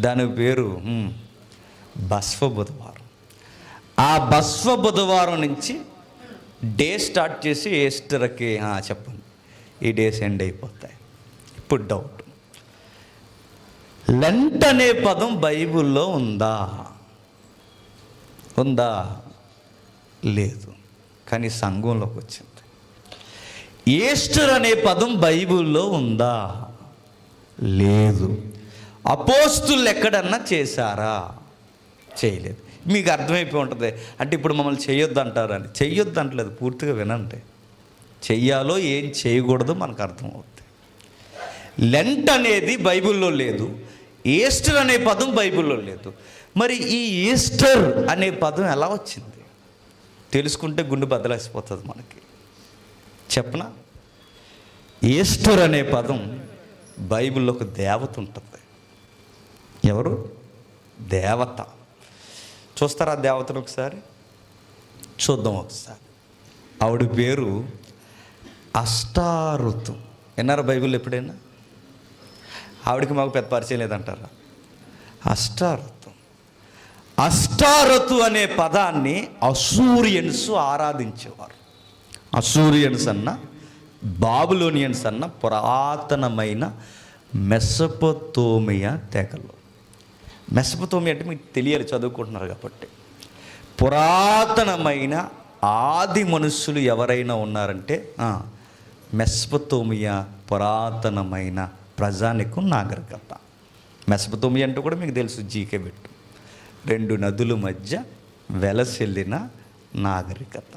దాని పేరు బస్వ బుధవారం. ఆ బస్వ బుధవారం నుంచి డే స్టార్ట్ చేసి ఈస్టర్కి చెప్పండి ఈ డేస్ ఎండ్ అయిపోతాయి. ఇప్పుడు డౌట్, లెంట్ అనే పదం బైబిల్లో ఉందా? ఉందా? లేదు. కానీ సంఘంలోకి వచ్చింది. ఈస్టర్ అనే పదం బైబిల్లో ఉందా? లేదు. అపోస్తులు ఎక్కడన్నా చేశారా? చేయలేదు. మీకు అర్థమైపోయి ఉంటుంది. అంటే ఇప్పుడు మమ్మల్ని చేయొద్దు అంటారని. చెయ్యొద్దు అంటలేదు, పూర్తిగా వినండి. చెయ్యాలో ఏం చేయకూడదో మనకు అర్థమవుతుంది. లెంట్ అనేది బైబిల్లో లేదు, ఈస్టర్ అనే పదం బైబిల్లో లేదు. మరి ఈ ఈస్టర్ అనే పదం ఎలా వచ్చింది? తెలుసుకుంటే గుండె బద్దలేసిపోతుంది మనకి. చెప్పనా? ఈస్టర్ అనే పదం బైబిల్లో ఒక దేవత ఉంటుంది. ఎవరు? దేవత. చూస్తారా ఆ దేవతను? ఒకసారి చూద్దాం. ఒకసారి ఆవిడ పేరు అష్టారుతు. విన్నారా బైబిల్ ఎప్పుడైనా? ఆవిడకి మాకు పెద్ద పరిచయం లేదంటారా? అష్టారుతు. అష్టారతు అనే పదాన్ని అసూరియన్స్ ఆరాధించేవారు. అసూరియన్స్ అన్న బాబులోనియన్స్ అన్న పురాతనమైన మెసొపొతేమియా తెగలు. మెసొపొతేమియా అంటే మీకు తెలియాలి, చదువుకుంటున్నారు కాబట్టి. పురాతనమైన ఆది మనుషులు ఎవరైనా ఉన్నారంటే మెసొపొతేమియా పురాతనమైన ప్రజానికం నాగరికత. మెసొపొతేమియా అంటే కూడా మీకు తెలుసు, జీకే పెట్టు. 2 నదుల మధ్య వెలసిల్లిన నాగరికత.